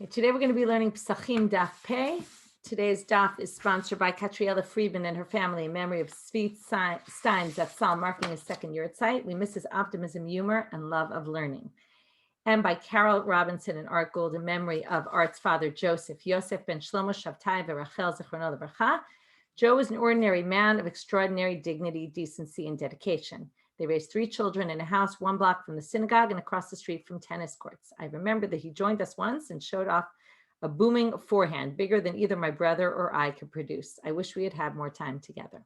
Okay, today we're going to be learning Pesachim Daf Pei. Today's daf is sponsored by Katriella Friedman and her family in memory of Tzvi Stein's Zatzal, marking his second year at site. We miss his optimism, humor, and love of learning. And by Carol Robinson and Art Gould in memory of Art's father, Joseph, Yosef ben Shlomo Shavtai v'Rachel Zichrono Livracha. Joe was an ordinary man of extraordinary dignity, decency, and dedication. They raised 3 children in a house 1 block from the synagogue and across the street from tennis courts. I remember that he joined us once and showed off a booming forehand, bigger than either my brother or I could produce. I wish we had had more time together.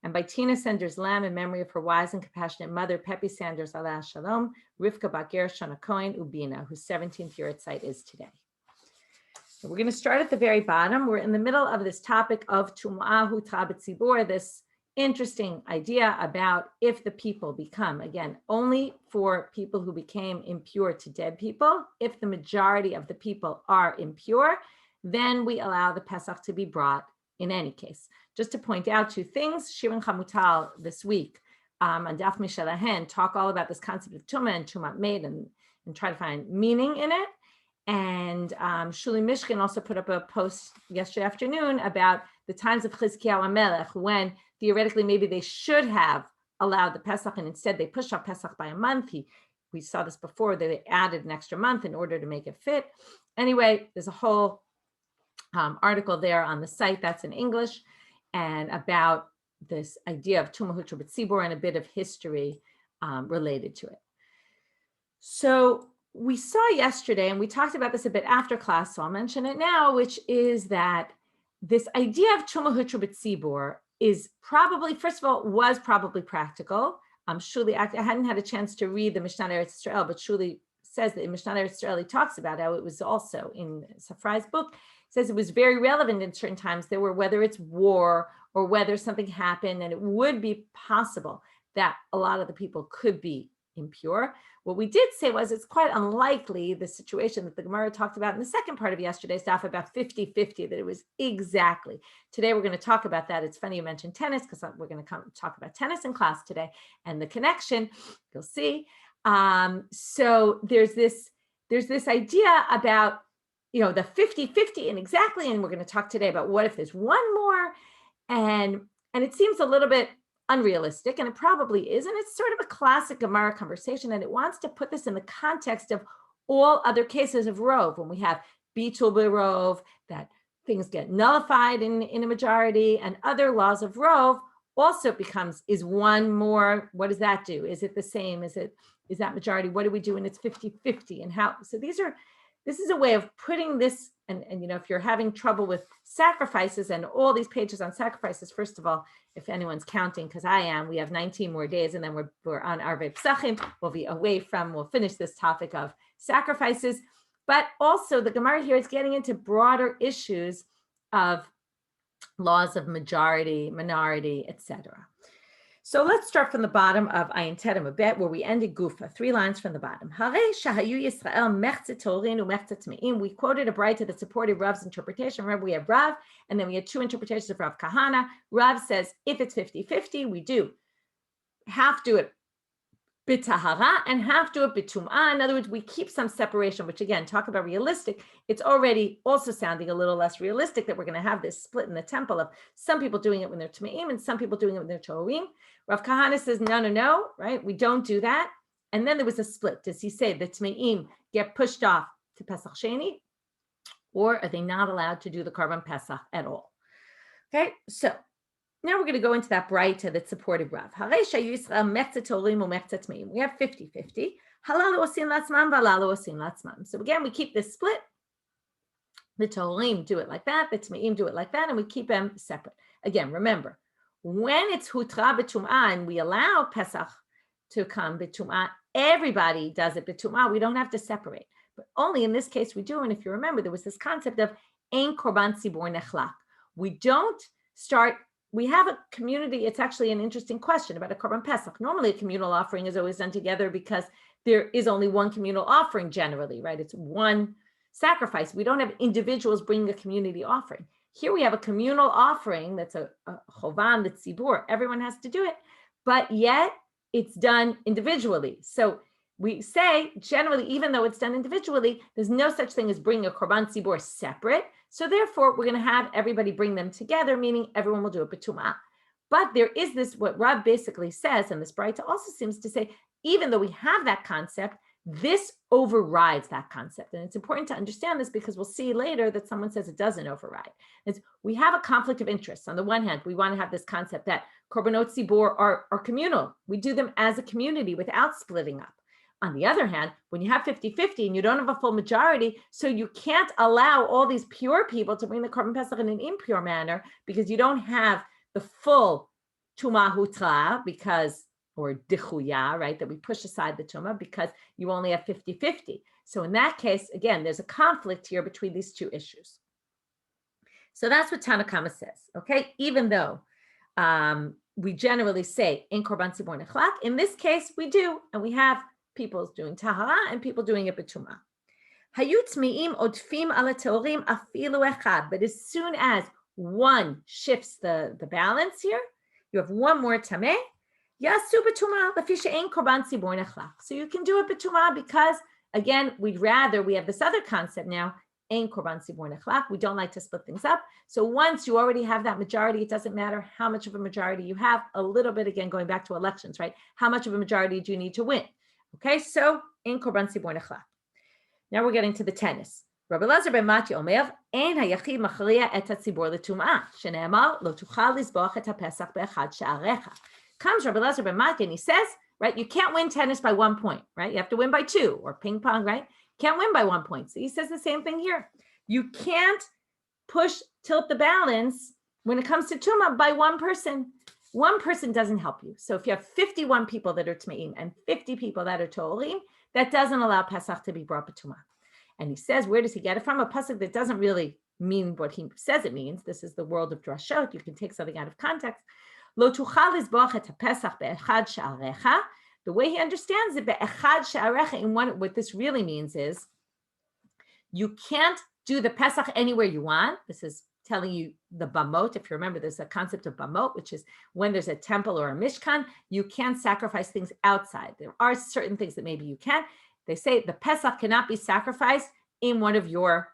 And by Tina Sanders Lamb in memory of her wise and compassionate mother, Pepe Sanders Alah Shalom, Rivka Bakir Shana Cohen Ubina, whose 17th year at site is today. So we're going to start at the very bottom. We're in the middle of this topic of Tum'ah Hutra B'tzibur, this interesting idea about if the people become, again, only for people who became impure to dead people, if the majority of the people are impure, then we allow the Pesach to be brought in any case. Just to point out 2 things, Shiur and Chamutal this week on Daf Mishalahen talk all about this concept of Tumah and Tumat Made and try to find meaning in it. And Shuli Mishkin also put up a post yesterday afternoon about the times of Chizkiyahu HaMelech, when theoretically maybe they should have allowed the Pesach, and instead they pushed off Pesach by a month. We saw this before, they added an extra month in order to make it fit. Anyway, there's a whole article there on the site that's in English, and about this idea of Tumah Hutra B'tzibur and a bit of history related to it. So we saw yesterday, and we talked about this a bit after class, so I'll mention it now, which is that this idea of Tumah Hutra B'tzibur is probably, first of all, was probably practical. Shuli, I hadn't had a chance to read the Mishnah Eretz Yisrael, but Shuli says that in Mishnah Eretz Yisrael, he talks about how it was also in Safrai's book, says it was very relevant in certain times. There were, whether it's war or whether something happened, and it would be possible that a lot of the people could be impure. What we did say was it's quite unlikely the situation that the Gemara talked about in the second part of yesterday's daf about 50-50, that it was exactly. Today we're going to talk about that. It's funny you mentioned tennis, because we're going to talk about tennis in class today and the connection, you'll see. So there's this idea about, the 50-50 and exactly, and we're going to talk today about what if there's one more, and it seems a little bit unrealistic, and it probably is, and it's sort of a classic Gemara conversation, and it wants to put this in the context of all other cases of rov, when we have bitul b'rov, that things get nullified in a majority, and other laws of rov also is one more. What does that do? Is it the same? Is that majority? What do we do when it's 50-50? And how? So this is a way of putting this, and if you're having trouble with sacrifices and all these pages on sacrifices, first of all, if anyone's counting, because I am, we have 19 more days, and then we're on Arvei Pesachim. We'll finish this topic of sacrifices, but also the Gemara here is getting into broader issues of laws of majority, minority, etc. So let's start from the bottom of Ayin Terem a bit, where we ended Gufa, 3 lines from the bottom. We quoted a Braita that supported Rav's interpretation. Remember, we have Rav, and then we had 2 interpretations of Rav Kahana. Rav says if it's 50-50, we do half do it b'tahara and half do it b'tum'ah. In other words, we keep some separation, which again, talk about realistic. It's already also sounding a little less realistic that we're going to have this split in the temple of some people doing it when they're tmeim and some people doing it when they're to'im. Rav Kahana says, no, right? We don't do that. And then there was a split. Does he say the tmeim get pushed off to Pesach Sheni, or are they not allowed to do the Karban Pesach at all? Okay, so now we're going to go into that Braita that supported Rav. We have 50-50. So again, we keep this split. The Torim do it like that, the Tmeim do it like that, and we keep them separate. Again, remember, when it's Hutra B'tum'ah and we allow Pesach to come B'tum'ah, everybody does it B'tum'ah. We don't have to separate. But only in this case we do, and if you remember, there was this concept of Ein Korban Tzibur Nechlak. We have a community. It's actually an interesting question about a Korban Pesach. Normally, a communal offering is always done together because there is only one communal offering generally, right? It's one sacrifice. We don't have individuals bringing a community offering. Here we have a communal offering that's a chovan, that's tzibur. Everyone has to do it, but yet it's done individually. So we say generally, even though it's done individually, there's no such thing as bringing a korban tzibor separate. So therefore, we're going to have everybody bring them together, meaning everyone will do it b'tumah. But there is this, what Rab basically says, and this Braita also seems to say, even though we have that concept, this overrides that concept. And it's important to understand this because we'll see later that someone says it doesn't override. We have a conflict of interest. On the one hand, we want to have this concept that korbanot tzibor are communal. We do them as a community without splitting up. On the other hand, when you have 50-50 and you don't have a full majority, so you can't allow all these pure people to bring the korban pesach in an impure manner because you don't have the full tumah hutra or dichuya, right, that we push aside the tumah because you only have 50-50. So in that case, again, there's a conflict here between these two issues. So that's what Tanna Kama says, okay? Even though we generally say in korban tzibor nechlak, in this case we do, and we have people doing tahara and people doing it b'tumah. Hayut mi'im odfim ala teorim afilu echad, but as soon as one shifts the balance here, you have one more tameh, yasu b'tumah lefi she'ein korban tzibor nechlak. So you can do it b'tumah because, again, we have this other concept now, ein korban tzibor nechlak. We don't like to split things up. So once you already have that majority, it doesn't matter how much of a majority you have. A little bit, again, going back to elections, right? How much of a majority do you need to win? Okay, so ein korban tzibor nechlak. Now we're getting to the tennis. Rabbi Elazar ben Matya omer, ein hayachid machriya et hatzibor letumah, shene'emar lo tuchal lizboch et hapesach be'echad she'arecha. Comes Rabbi Elazar ben Matya and he says, right, you can't win tennis by 1 point, right? You have to win by 2, or ping pong, right? Can't win by 1 point. So he says the same thing here. You can't tilt the balance when it comes to tumah by one person. One person doesn't help you. So if you have 51 people that are tmeim and 50 people that are to'orim, that doesn't allow Pesach to be brought b'tumah. And he says, where does he get it from? A pasuk that doesn't really mean what he says it means. This is the world of drashot. You can take something out of context. Lo tuchal lizboch et hapesach be'echad she'arecha. The way he understands it, be'echad she'arecha, in what this really means is, you can't do the Pesach anywhere you want. This is telling you the bamot. If you remember, there's a concept of bamot, which is when there's a temple or a mishkan, you can't sacrifice things outside. There are certain things that maybe you can. They say the Pesach cannot be sacrificed in one of your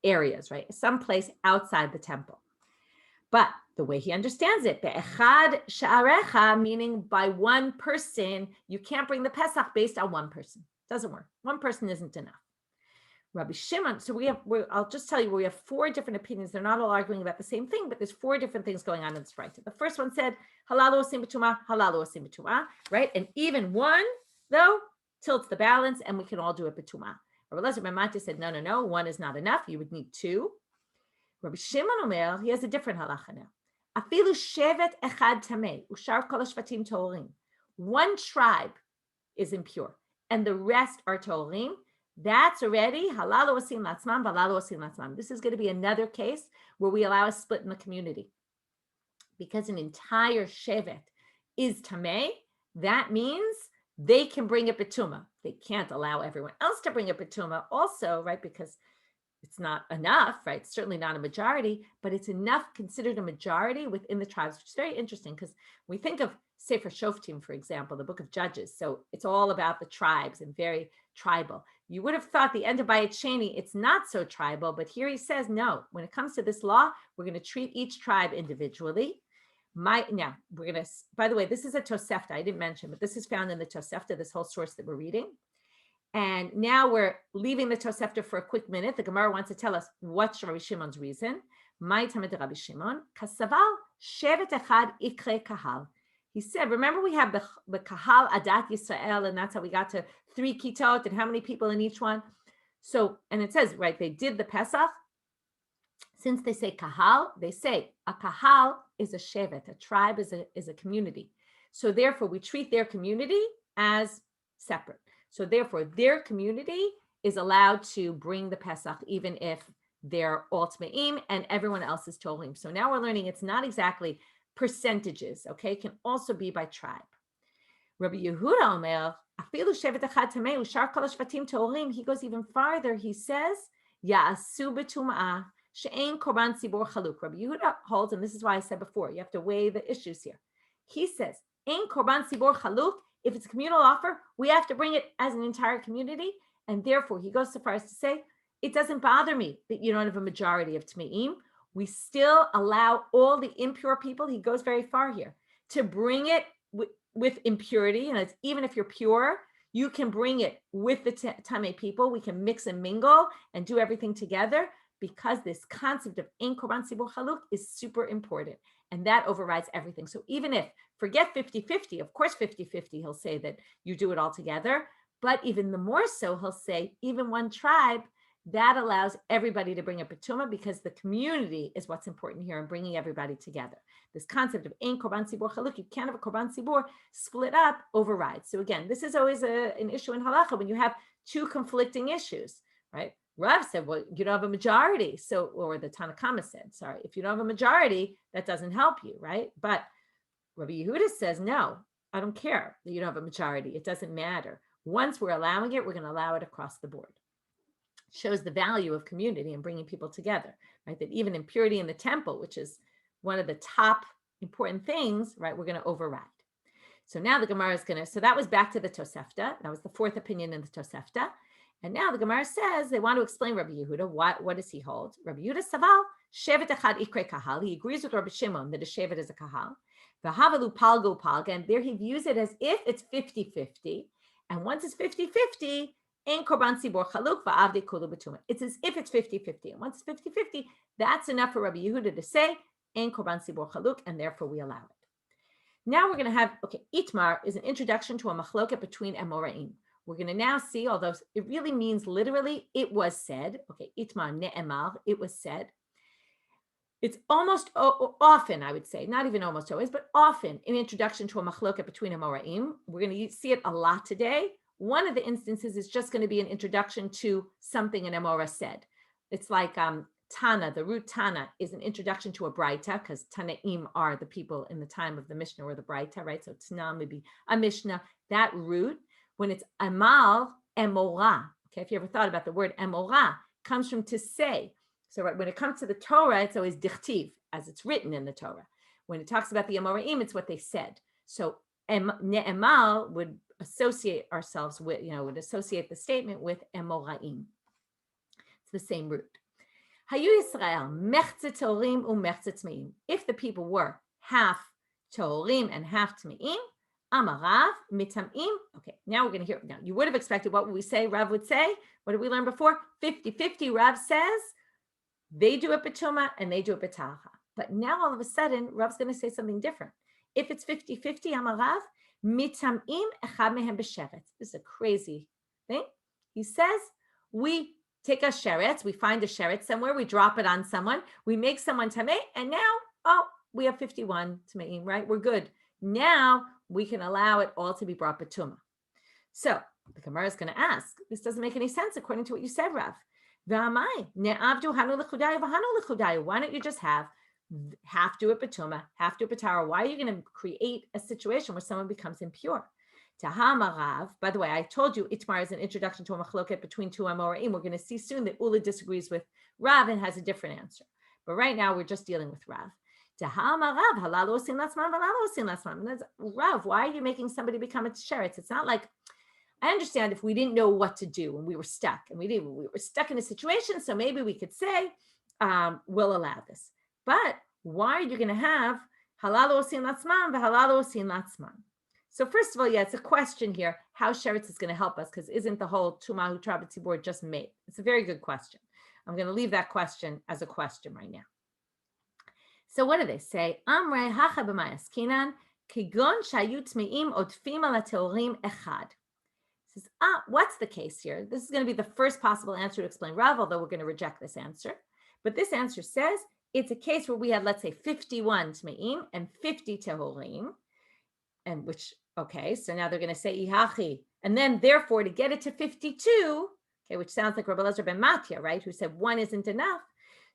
areas, right? Someplace outside the temple. But the way he understands it, be'echad she'arecha, meaning by one person, you can't bring the Pesach based on one person. Doesn't work. One person isn't enough. Rabbi Shimon, so I'll just tell you, we have 4 different opinions. They're not all arguing about the same thing, but there's 4 different things going on in this Braita. The first one said, halalu osim b'tumah, halalu osim b'tumah, right? And even one, though, tilts the balance, and we can all do it b'tumah. Rabbi Elazar ben Matya said, no, 1 is not enough. You would need 2. Rabbi Shimon Omer, he has a different halacha now. Afilu shevet echad tamei, ushar kol hashvatim to'orim. One tribe is impure, and the rest are to'orim. That's already halalu osim latzman, halalu osim latzman. This is going to be another case where we allow a split in the community. Because an entire shevet is tamei, that means they can bring a betuma. They can't allow everyone else to bring a betuma also, right? Because it's not enough, right? It's certainly not a majority, but it's enough considered a majority within the tribes, which is very interesting because we think of Sefer Shoftim, for example, the book of Judges. So it's all about the tribes and very tribal. You would have thought the end of Bayit Sheni, it's not so tribal, but here he says, no, when it comes to this law, we're going to treat each tribe individually. By the way, this is a Tosefta, I didn't mention, but this is found in the Tosefta, this whole source that we're reading. And now we're leaving the Tosefta for a quick minute. The Gemara wants to tell us what's Rabbi Shimon's reason. My Tamid Rabbi Shimon, Kasaval Shevet Echad Ikre Kahal. He said, remember we have the Kahal Adat Yisrael, and that's how we got to 3 Kitot and how many people in each one. So, and it says, right, they did the Pesach. Since they say Kahal, they say a Kahal is a Shevet, a tribe is a community. So therefore, we treat their community as separate. So therefore, their community is allowed to bring the Pesach, even if they're all Tmeim and everyone else is Tolim. So now we're learning it's not exactly percentages, okay? It can also be by tribe. Rabbi Yehuda Omer, afilu shevet echad tamei ushar kol hashvatim tolim. He goes even farther. He says, ya'asu b'tum'ah she'ein korban tzibor chaluk. Rabbi Yehuda holds, and this is why I said before, you have to weigh the issues here. He says, ein korban tzibor chaluk, If it's a communal offer, we have to bring it as an entire community. And therefore, he goes so far as to say, it doesn't bother me that you don't have a majority of Tmeim. We still allow all the impure people, he goes very far here, to bring it with impurity. And it's, even if you're pure, you can bring it with the Tamei people. We can mix and mingle and do everything together, because this concept of Ein Korban Tzibur Chaluk is super important. And that overrides everything. So even if, forget 50-50, of course 50-50, he'll say that you do it all together. But even the more so, he'll say, even one tribe, that allows everybody to bring a Petuma, because the community is what's important here in bringing everybody together. This concept of Ein Korban Tzibur Chaluk, you can't have a Korban Tzibur split up, overrides. So again, this is always an issue in halacha when you have two conflicting issues, right? Rav said, well, you don't have a majority. So, or the Tanakama said, sorry, if you don't have a majority, that doesn't help you, right? But Rabbi Yehuda says, no, I don't care that you don't have a majority. It doesn't matter. Once we're allowing it, we're going to allow it across the board. Shows the value of community and bringing people together, right? That even in purity in the temple, which is one of the top important things, right? We're going to override. So now the Gemara is going to, so that was back to the Tosefta. That was the fourth opinion in the Tosefta. And now the Gemara says they want to explain Rabbi Yehuda. What does he hold? Rabbi Yehuda Saval, Shevet Echad Ikre Kahal. He agrees with Rabbi Shimon that a Shevet is a Kahal. V'havalu Palgo Palga. And there he views it as if it's 50-50. And once it's 50-50, Ein Korban Tzibur Chaluk v'avdei kulu b'tumah. It's as if it's 50-50. And once it's 50-50, that's enough for Rabbi Yehuda to say Ein Korban Tzibur Chaluk, and therefore we allow it. Now we're going to have, Itmar is an introduction to a machloket between Amoraim. We're going to now see, although it really means literally, it was said. Itmar ne'emar, it was said. It's almost often, I would say, not even almost always, but often an introduction to a machloket between Amoraim. We're going to see it a lot today. One of the instances is just going to be an introduction to something an Amora said. It's like Tana, the root Tana is an introduction to a Braita, because Tanaim are the people in the time of the Mishnah or the Braita, right? So Tana would be a Mishnah. That root, when it's Amal, Emora, if you ever thought about the word Emora, comes from to say. So right, when it comes to the Torah, it's always Dichtiv, as it's written in the Torah. When it talks about the Amoraim, it's what they said. So Ne'emal would associate ourselves with, would associate the statement with Emoraim. It's the same root. Hayu Yisrael, mechze torim umechze tmeim. If the people were half torim and half tmeim, amarav mitamim. Okay, now we're going to hear. Now you would have expected what would we say? Rav would say. What did we learn before? 50-50. Rav says they do it betuma and they do it betaha. But now all of a sudden, Rav's going to say something different. If it's 50-50, amarav mitamim echad mehem b'sheretz. This is a crazy thing. He says we take a sheretz, we find a sheretz somewhere, we drop it on someone, we make someone tamei, and now, we have 51 tameim, right? We're good. Now we can allow it all to be brought betuma. So the Gemara is going to ask, this doesn't make any sense according to what you said, Rav. Why don't you just have half do it betuma, half do it betara? Why are you going to create a situation where someone becomes impure? Tahama Rav. By the way, I told you Itmar is an introduction to a machloket between two Amoraim. We're going to see soon that Ula disagrees with Rav and has a different answer. But right now we're just dealing with Rav. Tahama Rav. Halalu osin latzman, halalu osin latzman. Rav, why are you making somebody become a sheretz? It's not like, I understand if we didn't know what to do and we were stuck, and we were stuck in a situation, so maybe we could say, we'll allow this. But why are you going to have halalu osin latzman, halalu osin latzman? So first of all, it's a question here, how sheretz is going to help us, because isn't the whole Tumahu Trabat Tzibur just made? It's a very good question. I'm going to leave that question as a question right now. So what do they say? Amrei hacha b'mayaskinan kigon shayu tmeim odfim ala teorim echad. Says, what's the case here? This is going to be the first possible answer to explain Rav, although we're going to reject this answer. But this answer says it's a case where we had, let's say, 51 tmeim and 50 teorim, and which, so now they're going to say ihachi, and then therefore to get it to 52, which sounds like Rabbi Elazar ben Matya, right, who said one isn't enough.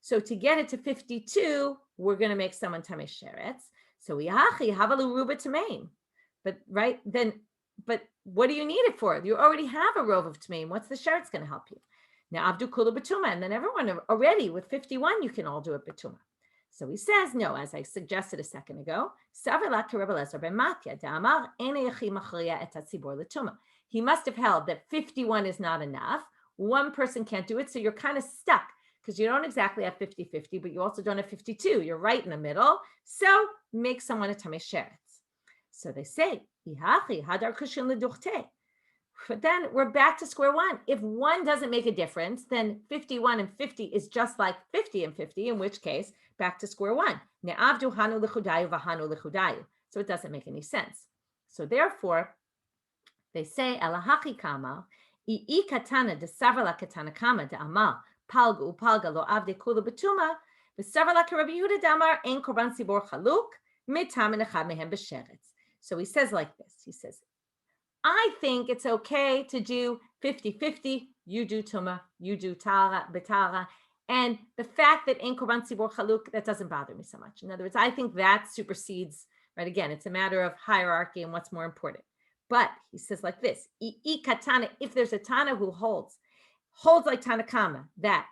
So to get it to 52, we're going to make someone tamei sheretz. So ihachi havalu ruba tameim. But right then, but what do you need it for? You already have a rov of tameim. What's the sheretz going to help you? Now avdu kula betuma, and then everyone already with 51, you can all do it betuma. So he says, no, as I suggested a second ago, he must have held that 51 is not enough. One person can't do it, so you're kind of stuck because you don't exactly have 50-50, but you also don't have 52. You're right in the middle. So make someone a tamei sheretz. So they say, but then we're back to square one. If one doesn't make a difference, then 51 and 50 is just like 50 and 50, in which case, back to square one. So it doesn't make any sense. So therefore, they say, Elahaki kamal, I katana de savala katana kama de amal, palga upalga lo avde kula betuma, v'savala karabi Yehuda damar ein korban sibor chaluk, mitam and echad mehem b'sheretz. So he says like this. He says, I think it's okay to do 50-50. You do tuma, you do betara. And the fact that ein korban tzibor chaluk, that doesn't bother me so much. In other words, I think that supersedes, right? Again, it's a matter of hierarchy and what's more important. But he says like this, katana, if there's a Tana who holds like Tanakama, that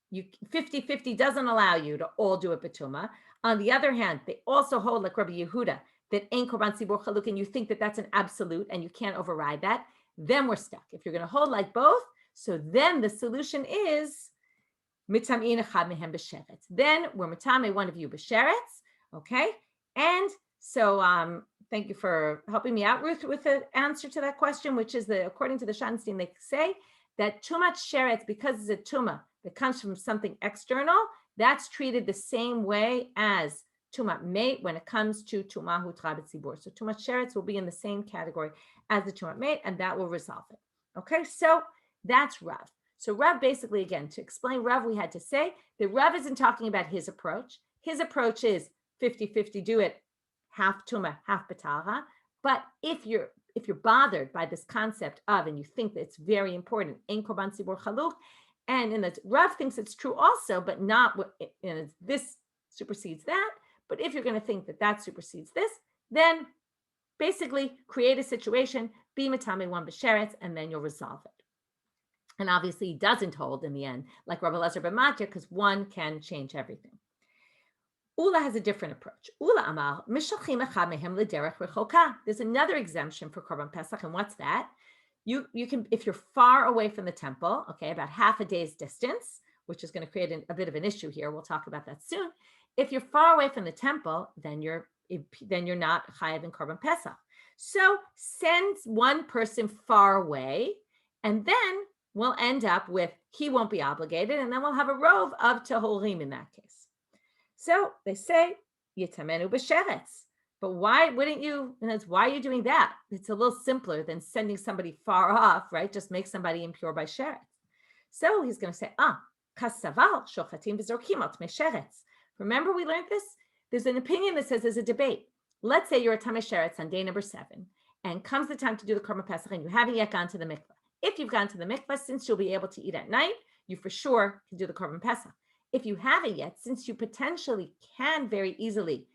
you 50-50 doesn't allow you to all do it betuma. On the other hand, they also hold like Rabbi Yehuda, that ein korban tzibor chaluk, and you think that that's an absolute and you can't override that, then we're stuck. If you're going to hold like both, so then the solution is mitam'in echad mehem b'sheretz. Then we're mitame one of you b'sheretz, okay? And so thank you for helping me out, Ruth, with the answer to that question, which is that according to the Schottenstein, they say that tumat sheretz, because it's a tuma that comes from something external, that's treated the same way as tumat mate when it comes to tumah hutra b'tzibur. So tumat sheretz will be in the same category as the tumat mate, and that will resolve it. Okay, so that's Rav. So Rav basically, again, to explain Rav, we had to say that Rav isn't talking about his approach. His approach is 50-50, do it half tuma, half betara. But if you're bothered by this concept of, and you think that it's very important, ein korban tzibur chaluk, and in the Rav thinks it's true also, but not, this supersedes that. But if you're going to think that that supersedes this, then basically create a situation, be matame one b'sheretz, and then you'll resolve it. And obviously he doesn't hold in the end, like Rabbi Elazar ben Matya, because one can change everything. Ula has a different approach. Ula amar, mishalchim echad mehem l'derech rechoka. There's another exemption for Korban Pesach, and what's that? You can, if you're far away from the temple, okay, about half a day's distance, which is going to create a bit of an issue here. We'll talk about that soon. If you're far away from the temple, then you're not chayav in Korban Pesach. So send one person far away, and then we'll end up with he won't be obligated, and then we'll have a rove of tehorim in that case. So they say yitamenu b'sheretz. But why wouldn't you? And that's why are you doing that? It's a little simpler than sending somebody far off, right? Just make somebody impure by sheretz. So he's going to say, kasaval shochatim v'zorkim al tamei sheretz. Remember we learned this? There's an opinion that says there's a debate. Let's say you're a tamei sheretz on day number 7, and comes the time to do the Korban Pesach, and you haven't yet gone to the mikvah. If you've gone to the mikvah, since you'll be able to eat at night, you for sure can do the Korban Pesach. If you haven't yet, since you potentially can very easily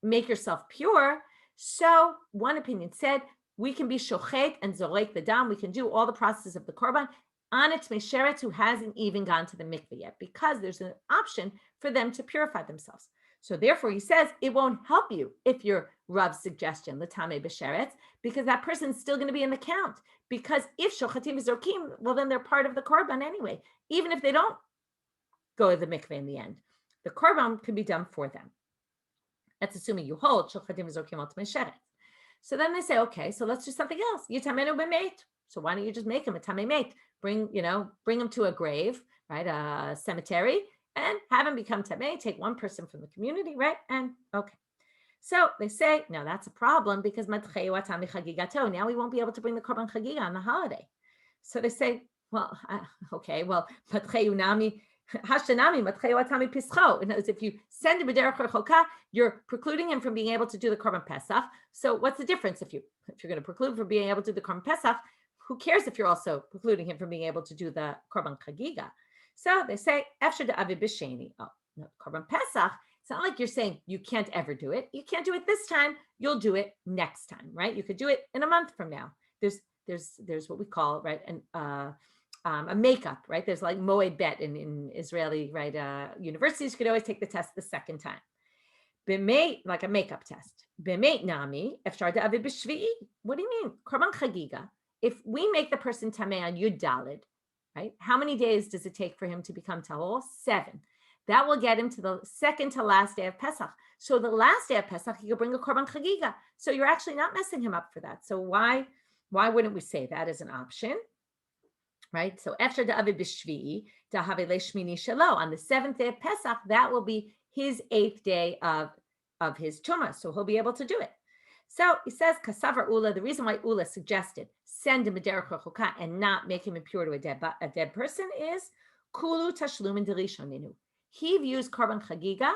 make yourself pure, so one opinion said we can be shochet and zorek the dam. We can do all the processes of the korban on a tamei sheretz who hasn't even gone to the mikveh yet, because there's an option for them to purify themselves. So therefore, he says it won't help you if your Rav's suggestion, l'tamei b'sheretz, because that person's still going to be in the count. Because if shochatim v'zorkim, well, then they're part of the korban anyway, even if they don't go to the mikveh in the end. The korban can be done for them. That's assuming you hold shochatim v'zorkim al tamei sheretz. So then they say, okay, so let's do something else. Yitamenu b'meit. So why don't you just make him a tamei meit? Bring him to a grave, right, a cemetery, and have him become tamei. Take one person from the community, right? And okay. So they say, no, that's a problem because matcheu atami chagigato. Now we won't be able to bring the korban chagiga on the holiday. So they say, well, okay, well, matcheu nami. Hashanami matcheu atami pischo. In other words, if you send him a derech rechoka, you're precluding him from being able to do the Korban Pesach. So what's the difference if you're going to preclude from being able to do the Korban Pesach? Who cares if you're also precluding him from being able to do the Korban Chagiga? So they say efshar de'avi b'sheni. Oh, no, Korban Pesach. It's not like you're saying you can't ever do it. You can't do it this time. You'll do it next time, right? You could do it in a month from now. There's what we call, right, a makeup, right? There's like moed bet in Israeli, right? Universities, you could always take the test the second time. B'mei, like a makeup test. B'mei nami, efshar da'avid b'shvi'i. What do you mean? Korban chagiga. If we make the person tameh on Yud Daled, right? How many days does it take for him to become tahor? 7. That will get him to the second to last day of Pesach. So the last day of Pesach, he could bring a korban chagiga. So you're actually not messing him up for that. So why wouldn't we say that as an option? Right? So after the Avid B'Shvi'i, Shmini Shalo, on the 7th day of Pesach, that will be his 8th day of his Tumah. So he'll be able to do it. So he says, Kasavar Ula, the reason why Ula suggested send him a derech rechuka and not make him impure to a dead person is Kulu Tashlumin Derishoninu. He views Korban Chagiga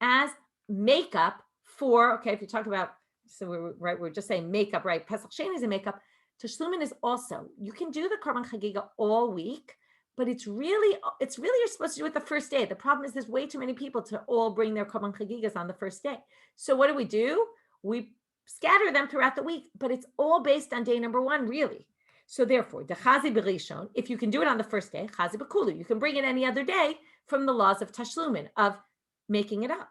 as makeup for, okay, if you talk about, so we're just saying makeup, right? Pesach Sheni is a makeup. Tashlumin is also, you can do the Korban Chagiga all week, but it's really you're supposed to do it the first day. The problem is there's way too many people to all bring their Korban Chagigas on the first day. So what do? We scatter them throughout the week, but it's all based on day number 1, really. So therefore, the Chazi B'Rishon, if you can do it on the first day, Chazi B'Kulu, you can bring it any other day from the laws of Tashlumin, of making it up.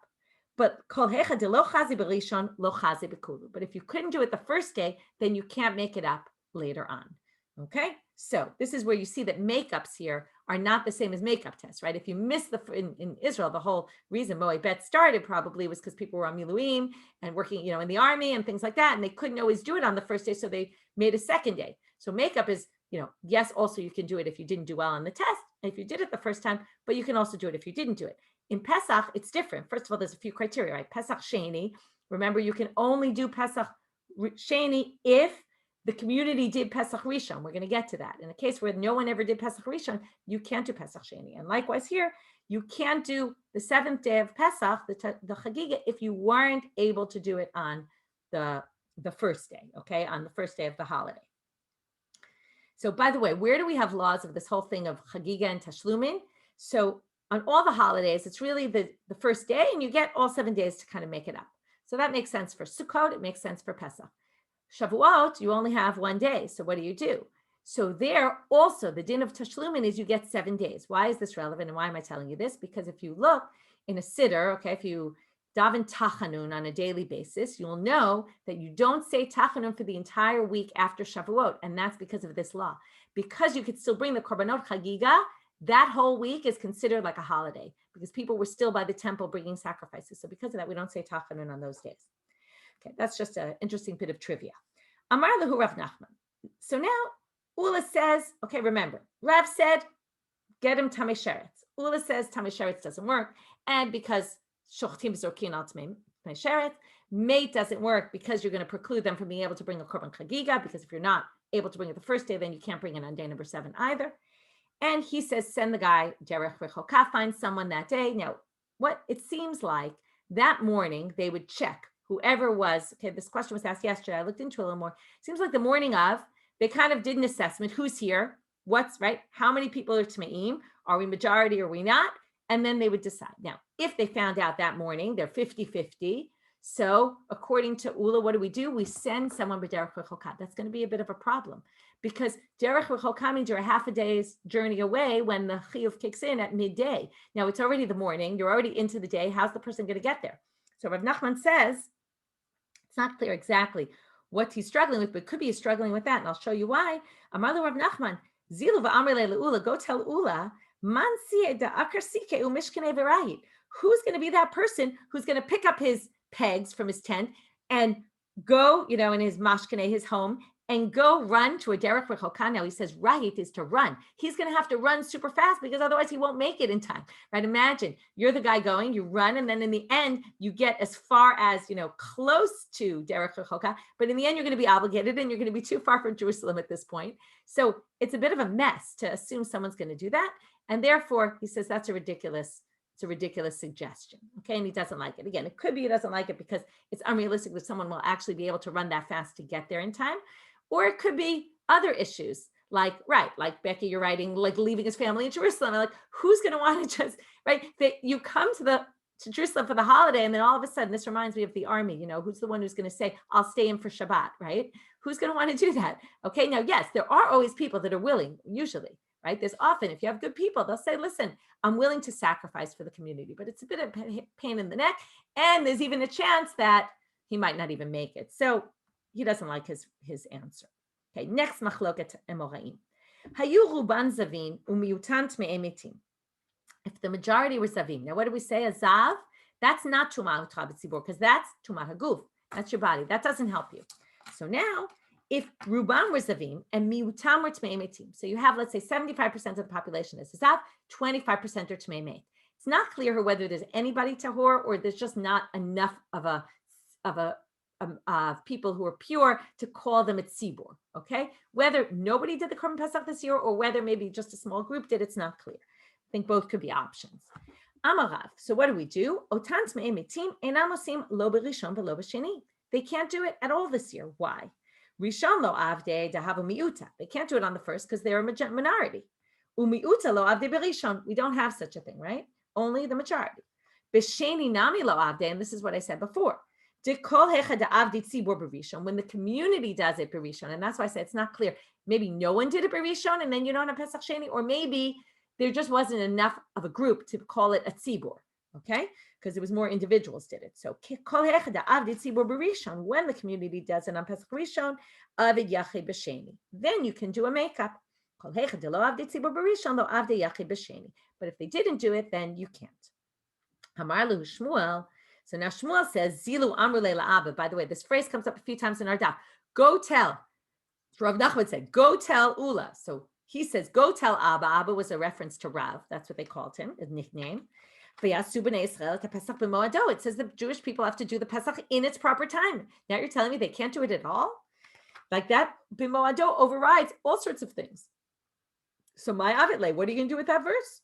But Kol Hecha de Lo Chazi B'Rishon, Lo Chazi B'Kulu. But if you couldn't do it the first day, then you can't make it up later on. Okay, so this is where you see that makeups here are not the same as makeup tests, right? If you miss in Israel, the whole reason Moed Bet started probably was because people were on Miluim and working, in the army and things like that, and they couldn't always do it on the first day, so they made a second day. So makeup is, yes, also you can do it if you didn't do well on the test, if you did it the first time, but you can also do it if you didn't do it. In Pesach, it's different. First of all, there's a few criteria, right? Pesach Sheni, remember, you can only do Pesach Sheni if the community did Pesach Rishon. We're going to get to that. In a case where no one ever did Pesach Rishon, you can't do Pesach Sheni. And likewise here, you can't do the 7th day of Pesach, the Chagiga, if you weren't able to do it on the first day, okay, on the first day of the holiday. So by the way, where do we have laws of this whole thing of Chagiga and Tashlumin? So on all the holidays, it's really the first day, and you get all 7 days to kind of make it up. So that makes sense for Sukkot, it makes sense for Pesach. Shavuot, you only have 1 day. So what do? So there also, the din of Tashlumin is you get 7 days. Why is this relevant? And why am I telling you this? Because if you look in a siddur, okay, if you daven Tachanun on a daily basis, you'll know that you don't say Tachanun for the entire week after Shavuot. And that's because of this law. Because you could still bring the Korbanot Chagiga, that whole week is considered like a holiday because people were still by the temple bringing sacrifices. So because of that, we don't say Tachanun on those days. Okay, that's just an interesting bit of trivia. Amar lehu Rav Nachman. So now Ula says, okay, remember, Rav said, get him Tamei Sheretz. Ula says Tamei Sheretz doesn't work. And because Shochtim Zorkin al Tamei Sheretz, Mate doesn't work because you're going to preclude them from being able to bring a Korban Chagiga, because if you're not able to bring it the first day, then you can't bring it on day number 7 either. And he says, send the guy, Derech Rechoka, find someone that day. Now, what it seems like that morning, they would check whoever was, okay, this question was asked yesterday. I looked into it a little more. It seems like the morning of, they kind of did an assessment. Who's here? What's right? How many people are Tmeim? Are we majority or are we not? And then they would decide. Now, if they found out that morning, they're 50-50. So according to Ula, what do? We send someone b'derech rechoka. That's going to be a bit of a problem because derech rechoka means you're a half a day's journey away when the chiyuv kicks in at midday. Now it's already the morning. You're already into the day. How's the person going to get there? So Rav Nachman says, it's not clear exactly what he's struggling with, but it could be he's struggling with that. And I'll show you why. Amar Rav Nachman, Zilu v'amr le'ula, go tell Ula, man da'akar sike u'mishkanei v'rayit. Who's going to be that person who's going to pick up his pegs from his tent and go, in his mashkaneh, his home, and go run to a derech rechoka. Now he says right is to run. He's going to have to run super fast because otherwise he won't make it in time, right? Imagine you're the guy going, you run, and then in the end you get as far as, close to derech rechoka, but in the end you're going to be obligated and you're going to be too far from Jerusalem at this point. So it's a bit of a mess to assume someone's going to do that. And therefore he says that's a ridiculous suggestion. Okay. And he doesn't like it. Again, it could be he doesn't like it because it's unrealistic that someone will actually be able to run that fast to get there in time. Or it could be other issues like Becky, you're writing, like leaving his family in Jerusalem. Like, who's going to want to just, right? That you come to Jerusalem for the holiday. And then all of a sudden, this reminds me of the army, who's the one who's going to say, I'll stay in for Shabbat, right? Who's going to want to do that? Okay. Now, yes, there are always people that are willing, usually, right? There's often, if you have good people, they'll say, listen, I'm willing to sacrifice for the community, but it's a bit of pain in the neck. And there's even a chance that he might not even make it. So he doesn't like his answer. Okay, next machloket emoraim. Hayu ruban zavim umiutan tmei metim. If the majority were zavim, now what do we say? A zav, that's not tumah b'tzibur, because that's tumah haguf. That's your body. That doesn't help you. So now, if ruban were zavim and miutam were tmei metim, so you have, let's say, 75% of the population is zav, 25% are tmei met. It's not clear whether there's anybody tahor or there's just not enough of people who are pure to call them a tzibur. Okay, whether nobody did the korban pesach this year or whether maybe just a small group did, it's not clear. I think both could be options. Amarav. So what do we do? Otan tmei metim einam osim lo berishon v'lo b'sheni. They can't do it at all this year. Why? Rishon lo avdei dahavu miuta. They can't do it on the first because they're a minority. Umiuta lo avdei berishon. We don't have such a thing, right? Only the majority. B'sheni nami lo avdei, and this is what I said before. When the community does it berishon, and that's why I said it's not clear. Maybe no one did it berishon, and then you don't have Pesach Sheni, or maybe there just wasn't enough of a group to call it a tzibur, okay? Because it was more individuals did it. So when the community does it on Pesach Rishon, then you can do a makeup. But if they didn't do it, then you can't. So now Shmuel says, Zilu amrulei la'aba. By the way, this phrase comes up a few times in our daf. Go tell. Rav Nachman said, go tell Ula. So he says, go tell Abba. Abba was a reference to Rav. That's what they called him, his nickname. It says the Jewish people have to do the Pesach in its proper time. Now you're telling me they can't do it at all? Like that, b'moado overrides all sorts of things. So my avitle, what are you going to do with that verse?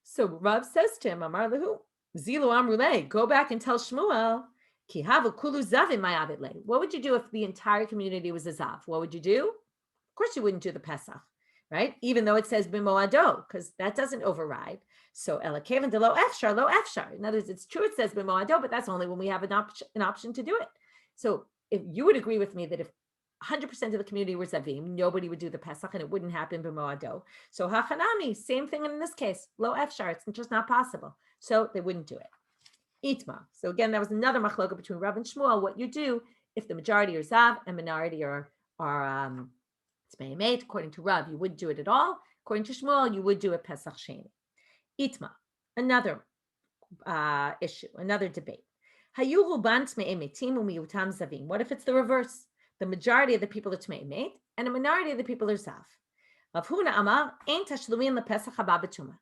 So Rav says to him, Amar lehu, Zilu amrulei, go back and tell Shmuel, ki havu kulu zavim my avitle. What would you do if the entire community was a zav? What would you do? Of course you wouldn't do the Pesach, right? Even though it says b'moado, because that doesn't override. So elakevan de lo efshar, lo efshar. In other words, it's true it says b'moado, but that's only when we have an option to do it. So if you would agree with me that if 100% of the community were zavim, nobody would do the Pesach and it wouldn't happen b'moado. So hachanami, same thing in this case, lo efshar, it's just not possible. So they wouldn't do it. Itma. So again, that was another machloka between Rav and Shmuel. What you do if the majority are zav and minority are tmei met. According to Rav, you wouldn't do it at all. According to Shmuel, you would do it Pesach Sheni. Itma. Another issue, another debate. Hayu ruban tmei metim umiutam zavim. What if it's the reverse? The majority of the people are tmei met and a minority of the people are zav. Rav Huna Amar ein tashlumin lePesach haba b'tumah.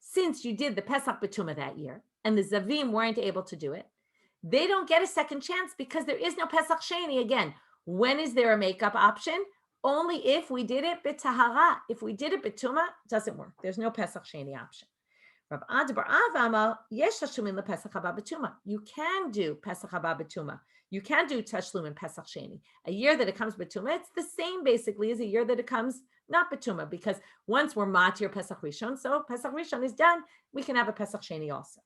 Since you did the Pesach b'tumah that year and the zavim weren't able to do it, they don't get a second chance because there is no Pesach Sheni. Again, when is there a makeup option? Only if we did it b'tahara. If we did it b'tumah, it doesn't work. There's no Pesach Sheni option. Rav Ad bar Av Amar yesh tashlumin lePesach haba b'tumah. You can do Pesach haba b'tumah. You can do tashlum in Pesach Sheni. A year that it comes b'tumah, it's the same basically as a year that it comes not b'tumah, because once we're matir Pesach Rishon, so Pesach Rishon is done, we can have a Pesach Sheni also.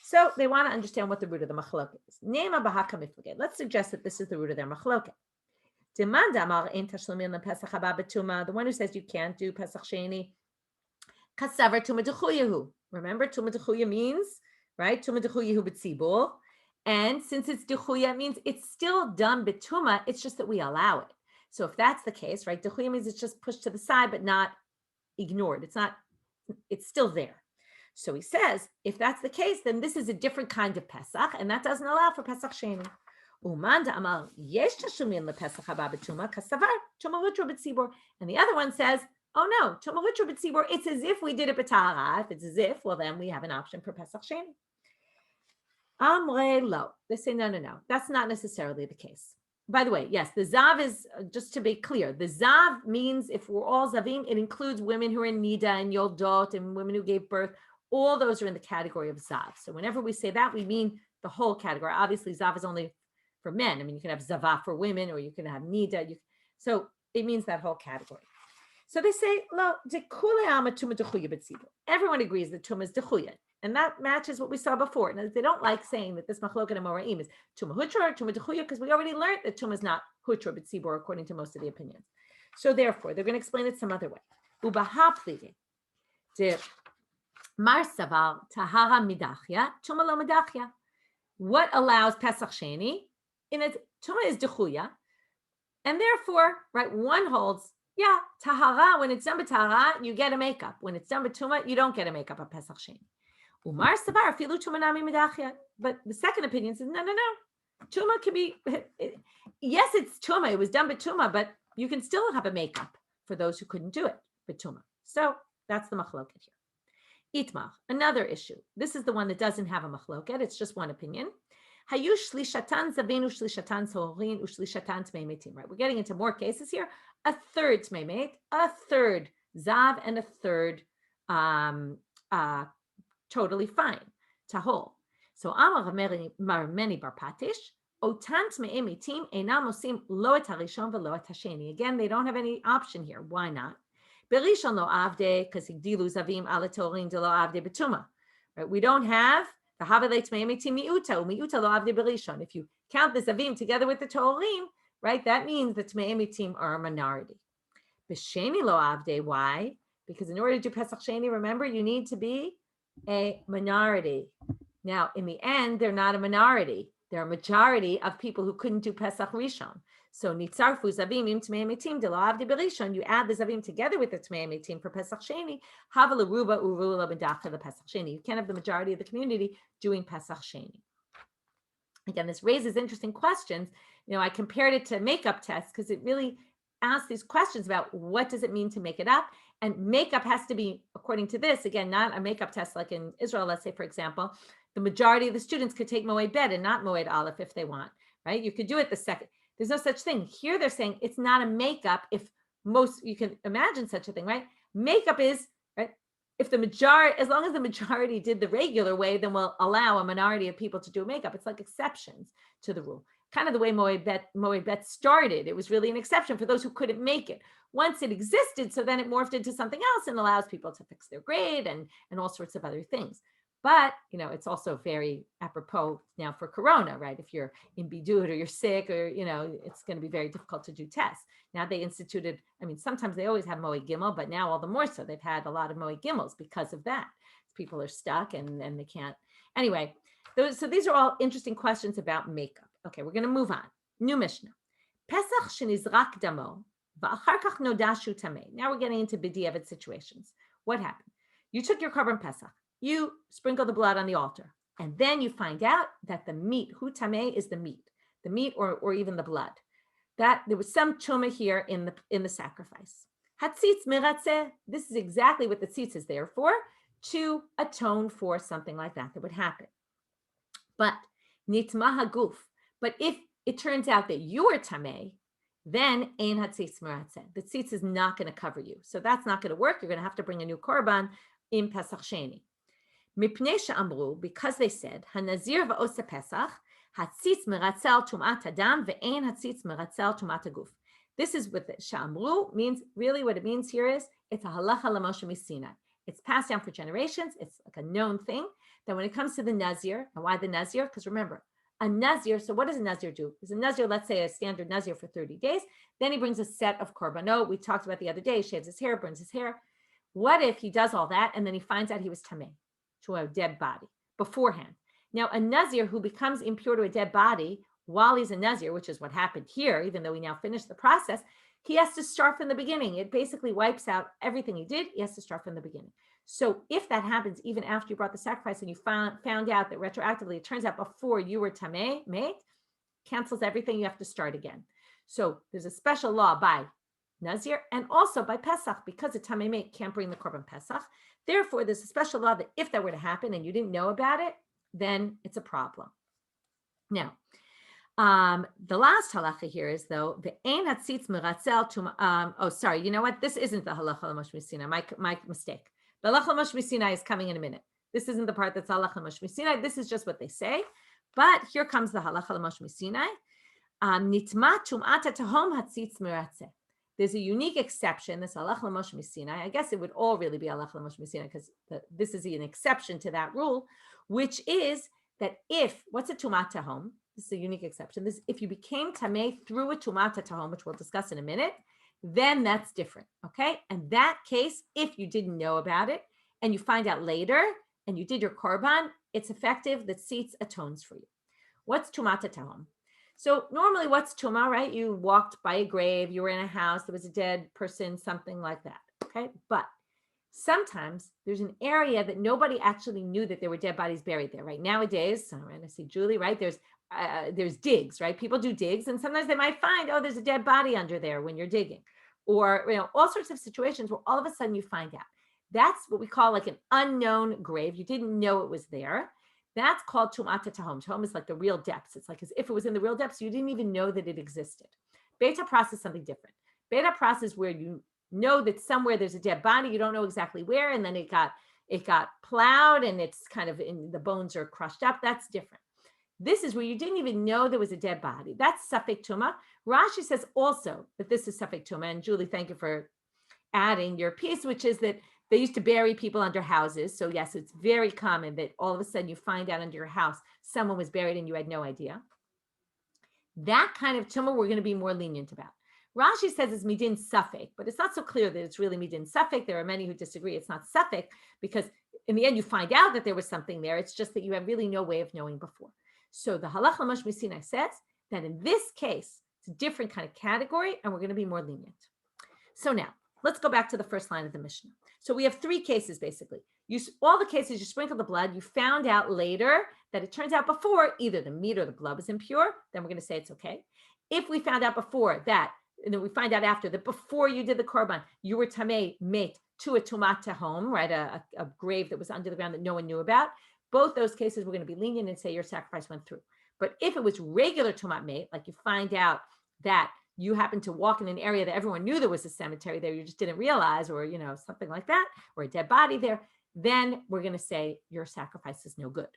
So they want to understand what the root of the machloket is. Nema b'haka mifleged. Let's suggest that this is the root of their machloket. The one who says you can't do Pesach Sheni, kasavar tuma dechuyahu. Remember, tuma dechuya means, right? Tuma dechuyahu b'tzibur. And since it's dechuya, it means it's still done b'tuma, it's just that we allow it. So if that's the case, right, dechuya means it's just pushed to the side, but not ignored. It's still there. So he says, if that's the case, then this is a different kind of Pesach, and that doesn't allow for Pesach Sheni. And the other one says, oh no, it's as if we did it b'tahara. If it's as if, well then we have an option for Pesach Sheni. Amre lo. They say, no. That's not necessarily the case. By the way, yes, the zav is, just to be clear, the zav means if we're all zavim, it includes women who are in nida and yoldot and women who gave birth. All those are in the category of zav. So whenever we say that, we mean the whole category. Obviously, zav is only for men. I mean, you can have zava for women, or you can have nida. So it means that whole category. So they say, lo, everyone agrees that tumah is dechuya. And that matches what we saw before. Now, they don't like saying that this machloket amoraim is tumah hutra or tumah dechuya, because we already learned that tumah is not hutra b'tzibur according to most of the opinions. So therefore, they're going to explain it some other way. Ubaha pligi. The Mar Savar Tahara Midachya, Tuma Lo Midachya. What allows Pesach Sheni? In its Tuma is Dechuya. And therefore, right, one holds, yeah, Tahara, when it's done with Tahara, you get a makeup. When it's done with Tuma, you don't get a makeup of Pesach Sheni. Umar Savar Filu Tuma Nami Midachya. But the second opinion says, no. Tuma can be, yes, it's Tuma. It was done with Tuma, but you can still have a makeup for those who couldn't do it with Tuma. So that's the machloket here. Itmach, another issue. This is the one that doesn't have a machloket. It's just one opinion. Hayush shlishatan zavenu shlishatan sohorin ushlishatan tmei metim. Right, we're getting into more cases here. A third tmei met, a third zav, and a third totally fine, tahol. So Amar Meni Bar Patish, Otan tmei metim einam osim lo et harishon velo et hasheni. Again, they don't have any option here. Why not? Berishon lo avde, because higdilu zavim ala torin de lo avde betuma. Right? We don't have the havale tmei metim miuta lo avde berishon. If you count the zavim together with the torin, right, that means the tmei metim are a minority. B'sheni lo avde, why? Because in order to do Pesach Sheni, remember, you need to be a minority. Now, in the end, they're not a minority. They're a majority of people who couldn't do Pesach Rishon. So, nitzarfu zavim im tmei metim de lo avde berishon. You add the zavim together with the tmei metim for Pesach Sheni. Havala ruba urula b'dacha the Pesach Sheni. You can't have the majority of the community doing Pesach Sheni. Again, this raises interesting questions. I compared it to makeup tests because it really asks these questions about what does it mean to make it up. And makeup has to be, according to this, again, not a makeup test like in Israel, let's say, for example, the majority of the students could take Moed Bet and not Moed Aleph if they want, right? You could do it the second. There's no such thing. Here they're saying it's not a makeup if you can imagine such a thing, right? Makeup is, right? If the majority, as long as the majority did the regular way, then we'll allow a minority of people to do makeup. It's like exceptions to the rule. Kind of the way Moed Bet started. It was really an exception for those who couldn't make it. Once it existed, so then it morphed into something else and allows people to fix their grade and all sorts of other things. But, it's also very apropos now for Corona, right? If you're in bidud or you're sick or, it's going to be very difficult to do tests. Now they instituted, sometimes they always have Moed Gimel, but now all the more so. They've had a lot of Moed Gimels because of that. People are stuck and they can't. Anyway, so these are all interesting questions about makeup. Okay, we're going to move on. New Mishnah. Pesach shenizrak damo, va'achar kach nodashu tamei. Now we're getting into b'diavad situations. What happened? You took your korban Pesach. You sprinkle the blood on the altar. And then you find out that the meat, hu tamei, is the meat or even the blood. That there was some chuma here in the sacrifice. Hatzitz miratzeh. This is exactly what the tzitz is there for, to atone for something like that would happen. But nitma haguf. But if it turns out that you are tamei, then ein hatzitz miratzeh. The tzitz is not going to cover you. So that's not going to work. You're going to have to bring a new korban in Pesach Sheni. Mipnei she'amru, because they said, hanazir va'osa Pesach, hatzitz meratzel tumat adam ve'ein hatzitz meratzel tumat haguf. This is what the she'amru means. Really what it means here is, it's a halacha l'Moshe Sinai. It's passed down for generations. It's like a known thing that when it comes to the nazir, and why the nazir? Because remember, a nazir, so what does a nazir do? Is a nazir, let's say a standard nazir for 30 days, then he brings a set of korbanot. We talked about the other day, shaves his hair, burns his hair. What if he does all that and then he finds out he was tamei to a dead body beforehand? Now, a nazir who becomes impure to a dead body while he's a nazir, which is what happened here, even though we now finished the process, he has to start from the beginning. It basically wipes out everything he did. He has to start from the beginning. So if that happens, even after you brought the sacrifice and you found out that retroactively, it turns out before you were tamei, cancels everything, you have to start again. So there's a special law by Nazir and also by Pesach, because a tamei mate can't bring the korban Pesach. Therefore, there's a special law that if that were to happen and you didn't know about it, then it's a problem. Now, the last halacha here is though the ein hatzitz meratzel to. Sorry, you know what? This isn't the halacha l'Moshe Sinai. My mistake. The halacha l'Moshe Sinai is coming in a minute. This isn't the part that's halacha l'Moshe Sinai. This is just what they say. But here comes the halacha l'Moshe Sinai. Nitma tum'ata tahom hatzitz meratzeh. There's a unique exception. This halacha l'Moshe Sinai. I guess it would all really be halacha l'Moshe Sinai because this is an exception to that rule, which is that what's a tumat tahom? This is a unique exception. This, if you became tamei through a tumat tahom, which we'll discuss in a minute, then that's different, okay? And that case, if you didn't know about it, and you find out later, and you did your korban, it's effective. The tzitz atones for you. What's tumat tahom? So normally what's tuma, right? You walked by a grave, you were in a house, there was a dead person, something like that, okay? But sometimes there's an area that nobody actually knew that there were dead bodies buried there, right? Nowadays, I see Julie, right? There's digs, right? People do digs, and sometimes they might find, oh, there's a dead body under there when you're digging, or all sorts of situations where all of a sudden you find out. That's what we call like an unknown grave. You didn't know it was there. That's called tumat tahom. Tahom is like the real depths. It's like as if it was in the real depths, you didn't even know that it existed. Beta pras is something different. Beta pras is where you know that somewhere there's a dead body, you don't know exactly where, and then it got plowed and it's kind of in the bones are crushed up. That's different. This is where you didn't even know there was a dead body. That's safek tuma. Rashi says also that this is safek tuma. And Julie, thank you for adding your piece, which is that they used to bury people under houses. So yes, it's very common that all of a sudden you find out under your house someone was buried and you had no idea. That kind of tumah we're going to be more lenient about. Rashi says it's midin safek, but it's not so clear that it's really midin safek. There are many who disagree. It's not safek because in the end you find out that there was something there. It's just that you have really no way of knowing before. So the halacha mashmi sinai says that in this case, it's a different kind of category and we're going to be more lenient. So now let's go back to the first line of the Mishnah. So we have three cases basically. All the cases you sprinkle the blood, you found out later that it turns out before either the meat or the blood was impure, then we're going to say it's okay. If we found out before that, and then we find out after that before you did the korban, you were tamei mate to a tumat tahom, right? A grave that was under the ground that no one knew about. Both those cases we're going to be lenient and say your sacrifice went through. But if it was regular tumat mate, like you find out that you happened to walk in an area that everyone knew there was a cemetery there, you just didn't realize, or something like that, or a dead body there, then we're going to say your sacrifice is no good.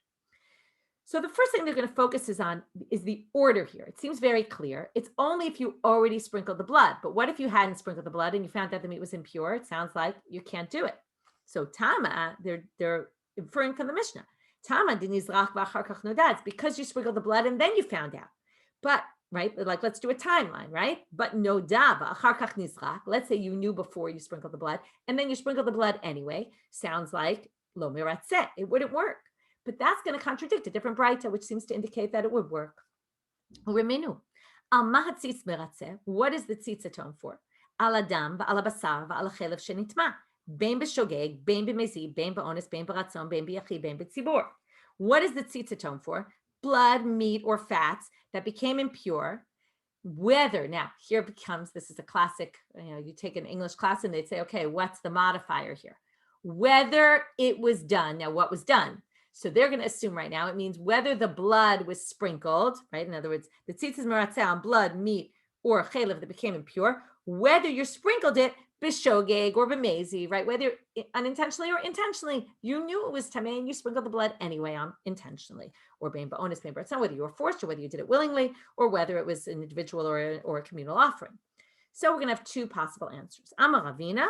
So the first thing they're going to focus on is the order here. It seems very clear. It's only if you already sprinkled the blood. But what if you hadn't sprinkled the blood and you found that the meat was impure? It sounds like you can't do it. So Tama, they're inferring from the Mishnah. Tama dinizrach v'achar kach nodad. Because you sprinkled the blood and then you found out. But right, like let's do a timeline, right? But noda v'achar kach nizrach. Let's say you knew before you sprinkled the blood and then you sprinkled the blood anyway. Sounds like lo miratzeh. It wouldn't work. But that's going to contradict a different braita, which seems to indicate that it would work. Remenu. Al mahatzitz meratzeh. What is the tzitz atone for? Al adam, v'al basar, v'al chelev shenitma. Bein b'shogeg, bein b'mezid, bein b'ones, bein b'ratzon, bein b'yachid, bein b'tzibor. What is the tzitz atone for? Blood, meat, or fats that became impure. Whether, now here becomes, this is a classic, you take an English class and they'd say, okay, what's the modifier here? Whether it was done. Now, what was done? So they're going to assume right now it means whether the blood was sprinkled, right? In other words, the tzitzis meratzeh on blood, meat, or chelev that became impure, whether you sprinkled it b'shogeg or b'mezi, right? Whether unintentionally or intentionally, you knew it was tamei and you sprinkled the blood anyway intentionally, or bein ba'ones, bein b'ratzon, whether you were forced or whether you did it willingly, or whether it was an individual or a communal offering. So we're going to have two possible answers. Amar Ravina,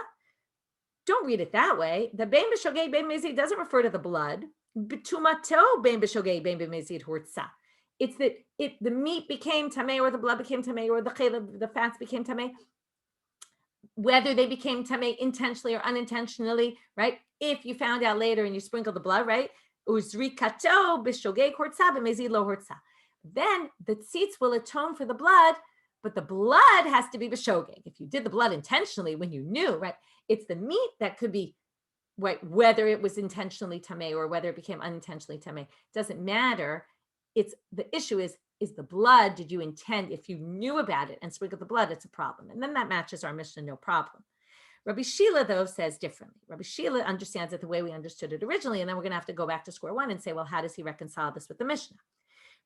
don't read it that way. The bein b'shogeg, bein b'mezi doesn't refer to the blood. It's that the meat became tamei, or the blood became tamei, or the fats became tamei, whether they became tamei intentionally or unintentionally, right? If you found out later and you sprinkled the blood, right? Then the tzitz will atone for the blood, but the blood has to be b'shogeg. If you did the blood intentionally when you knew, right? It's the meat that could be, right, whether it was intentionally tamei or whether it became unintentionally tamei, doesn't matter. It's the issue is the blood, did you intend, if you knew about it and sprinkled the blood, it's a problem. And then that matches our Mishnah, no problem. Rabbi Shila, though, says differently. Rabbi Shila understands it the way we understood it originally, and then we're going to have to go back to square one and say, well, how does he reconcile this with the Mishnah?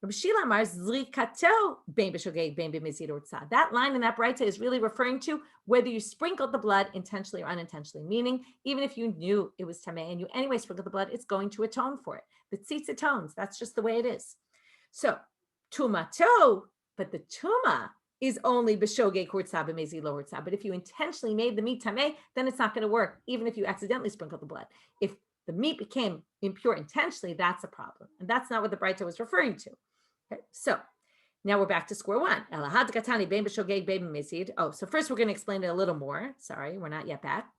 Rabbi Shila Amar zrikato bein b'shogeg bein b'mezid ortzah. That line in that braita is really referring to whether you sprinkled the blood intentionally or unintentionally, meaning even if you knew it was tamei and you anyway sprinkled the blood, it's going to atone for it. The tzitz atones. That's just the way it is. So tumato, but the tuma is only b'shogeg ortzah b'mezid lo ortzah. But if you intentionally made the meat tamei, then it's not going to work, even if you accidentally sprinkled the blood. If the meat became impure intentionally, that's a problem, and that's not what the braita was referring to. Okay, so now we're back to square one. Oh, so first we're going to explain it a little more. Sorry, we're not yet back.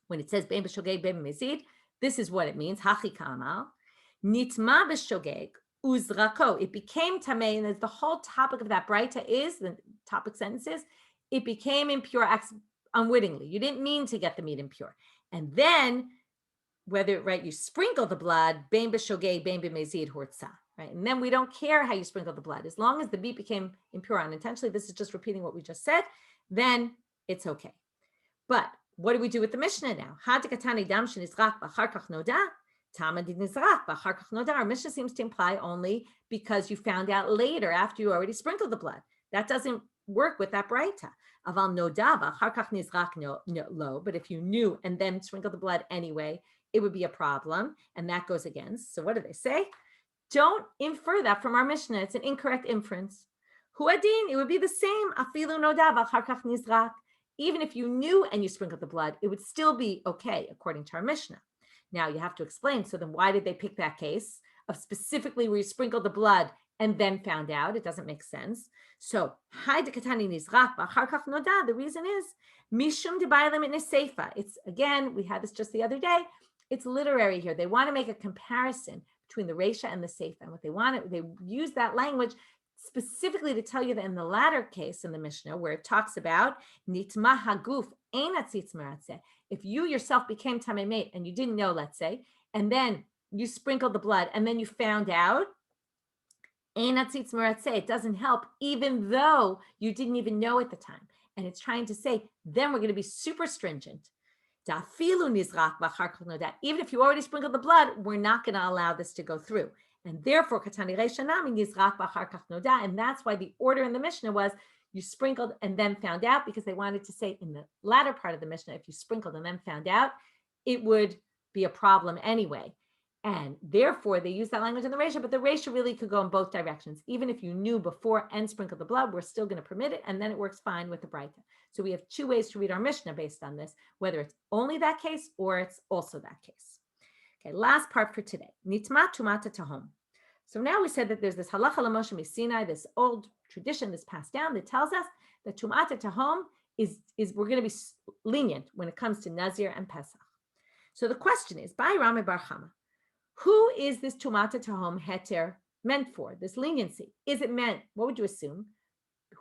When it says bein b'shogeg bein b'mezid, This is what it means. Hachi kamal. Nitma b'shogeg uzrako. It became tamei, and as the whole topic of that braita is, the topic sentence is, it became impure unwittingly. You didn't mean to get the meat impure. And then, whether, right, you sprinkle the blood, bein b'shogeg, bein b'mezid hortza, right? And then we don't care how you sprinkle the blood. As long as the meat became impure unintentionally, this is just repeating what we just said, then it's okay. But what do we do with the Mishnah now? Our Mishnah seems to imply only because you found out later after you already sprinkled the blood. That doesn't work with that braita. But if you knew and then sprinkled the blood anyway, it would be a problem, and that goes against. So what do they say? Don't infer that from our Mishnah. It's an incorrect inference. Huadin, it would be the same. Afilu nodav acharkach nizrak. Even if you knew and you sprinkled the blood, it would still be okay, according to our Mishnah. Now you have to explain. So then why did they pick that case of specifically where you sprinkled the blood and then found out? It doesn't make sense. So, the reason is, it's, again, we had this just the other day, it's literary here. They want to make a comparison between the Reisha and the Seifa. And what they want, they use that language specifically to tell you that in the latter case in the Mishnah, where it talks about nitma haguf einat tzitz meratzeh, if you yourself became tamei meit and you didn't know, let's say, and then you sprinkled the blood and then you found out, einat tzitz meratzeh, it doesn't help even though you didn't even know at the time. And it's trying to say, then we're going to be super stringent. Even if you already sprinkled the blood, we're not going to allow this to go through. And therefore, and that's why the order in the Mishnah was you sprinkled and then found out, because they wanted to say in the latter part of the Mishnah, if you sprinkled and then found out, it would be a problem anyway. And therefore, they use that language in the Reisha, but the Reisha really could go in both directions. Even if you knew before and sprinkled the blood, we're still going to permit it, and then it works fine with the Braita. So we have two ways to read our Mishnah based on this, whether it's only that case or it's also that case. Okay, last part for today. Nitma tumata tahom. So now we said that there's this halacha l'Moshe Sinai, this old tradition that's passed down that tells us that tumata tahom is we're going to be lenient when it comes to Nazir and Pesach. So the question is, by Rami Bar Chama, who is this tumata tahom heter meant for, this leniency? Is it meant, what would you assume?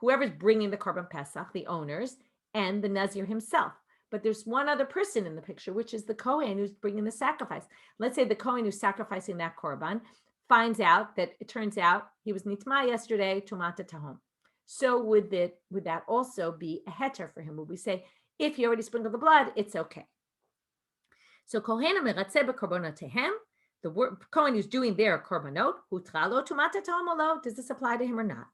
Whoever's bringing the korban Pesach, the owners, and the Nazir himself. But there's one other person in the picture, which is the Kohen who's bringing the sacrifice. Let's say the Kohen who's sacrificing that korban finds out that it turns out he was nitma yesterday, tumata tahom. So would that also be a heter for him? Would we say, if he already sprinkled the blood, it's okay? So Kohen meratzeh b'korbonotehem, the Kohen who's doing their korbanot, hutralo tumata tahom olo, does this apply to him or not?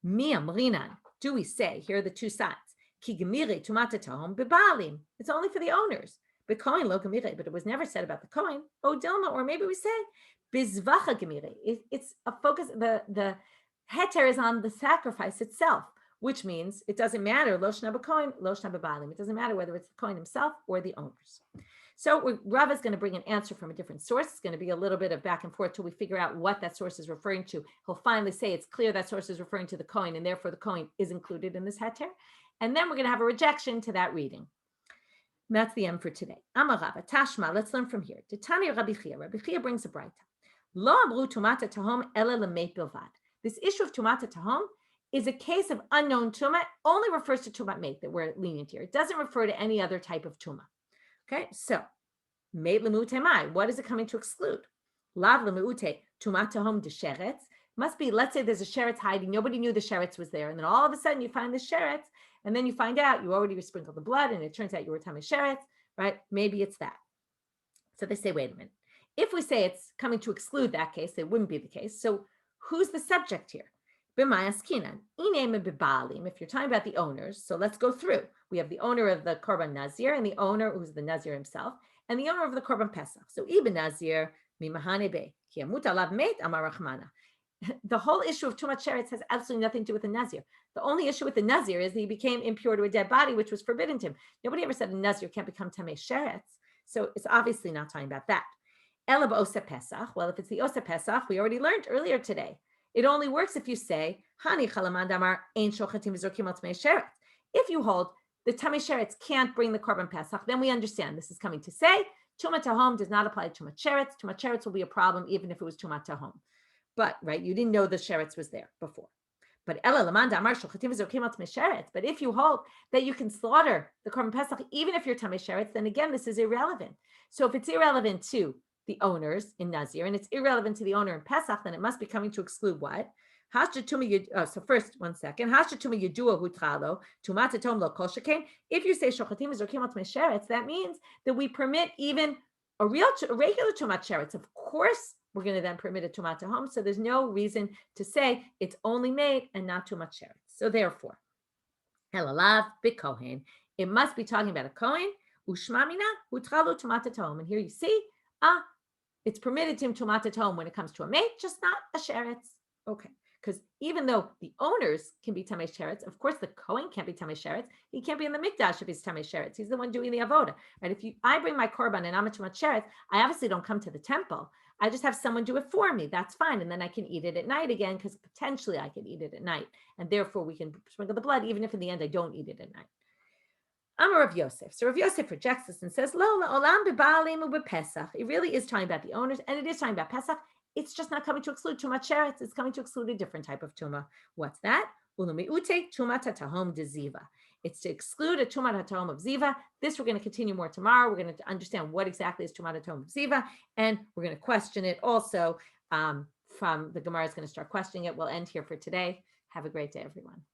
Mia mrinan, do we say, here are the two sides, ki gemiri tumata tahom bebalim, it's only for the owners, but Kohen lo gemiri, but it was never said about the Kohen, o dilma, or maybe we say, bizvacha gemiri, it's a focus, the heter is on the sacrifice itself, which means it doesn't matter, lo shna b'Kohen, lo shna bebalim, it doesn't matter whether it's the Kohen himself or the owners. So Rav is going to bring an answer from a different source. It's going to be a little bit of back and forth till we figure out what that source is referring to. He'll finally say it's clear that source is referring to the Kohen, and therefore the Kohen is included in this heter. And then we're going to have a rejection to that reading. And that's the end for today. Amar Rava, Tashma, let's learn from here. Titani Rabbi Chia. Rabbi Chia brings a braita. Lo amru tumata tahom ela lemeit bilvad. This issue of tumata tahom is a case of unknown tumah, only refers to tumat meit that we're lenient here. It doesn't refer to any other type of tumah. Okay, so meit lemute mai. What is it coming to exclude? Lav lemute tumat tahom de sheretz. Must be, let's say there's a sheretz hiding. Nobody knew the sheretz was there, and then all of a sudden you find the sheretz, and then you find out you already sprinkled the blood, and it turns out you were tamei sheretz, right? Maybe it's that. So they say, wait a minute. If we say it's coming to exclude that case, it wouldn't be the case. So who's the subject here? If you're talking about the owners, so let's go through. We have the owner of the korban nazir and the owner who's the nazir himself, and the owner of the korban pesach. So ibn nazir mimahane be ki amut alav meit amar rachmana. The whole issue of tumat sheretz has absolutely nothing to do with the nazir. The only issue with the nazir is that he became impure to a dead body, which was forbidden to him. Nobody ever said a nazir can't become tamei sheretz, so it's obviously not talking about that. Elab osa pesach. Well, if it's the osa pesach, we already learned earlier today. It only works if you say, Hani chalaman damar ein shochatim v'zorkim al tamei sheretz. If you hold the tamei sheretz can't bring the korban pesach, then we understand this is coming to say Tumat tahom does not apply to tumat sheretz. Tumat sheretz will be a problem even if it was tumat tahom. But right, you didn't know the sheretz was there before. But but if you hold that you can slaughter the korban pesach even if you're tamei sheretz, then again this is irrelevant. So if it's irrelevant to the owners in Nazir and it's irrelevant to the owner in Pesach, then it must be coming to exclude what? So first, 1 second. If you say that means that we permit even a regular tumat sheretz. Of course, we're going to then permit a tumat tahom. So there's no reason to say it's only made and not tumat sheretz. So therefore, helalav b'kohen, it must be talking about a kohen. Ushmamina utralo tumat tahom. And here you see, it's permitted to tumat tahom when it comes to a mate, just not a sheretz. Okay. Because even though the owners can be tamei sheretz, of course the kohen can't be tamei sheretz. He can't be in the mikdash if he's tamei sheretz. He's the one doing the avoda, right? If I bring my korban and I'm a tumat sheretz, I obviously don't come to the temple. I just have someone do it for me. That's fine, and then I can eat it at night again because potentially I can eat it at night, and therefore we can sprinkle the blood, even if in the end I don't eat it at night. Amar Rav Yosef. So Rav Yosef rejects this and says, "Lo olam b'ba'alim u'b'pesach." It really is talking about the owners, and it is talking about Pesach. It's just not coming to exclude tumat sheretz. It's coming to exclude a different type of tuma. What's that? Ulamiute tumat hatahom de ziva. It's to exclude a tumat hatahom of ziva. This we're going to continue more tomorrow. We're going to understand what exactly is tumat hatahom of ziva, and we're going to question it also. From the Gemara is going to start questioning it. We'll end here for today. Have a great day, everyone.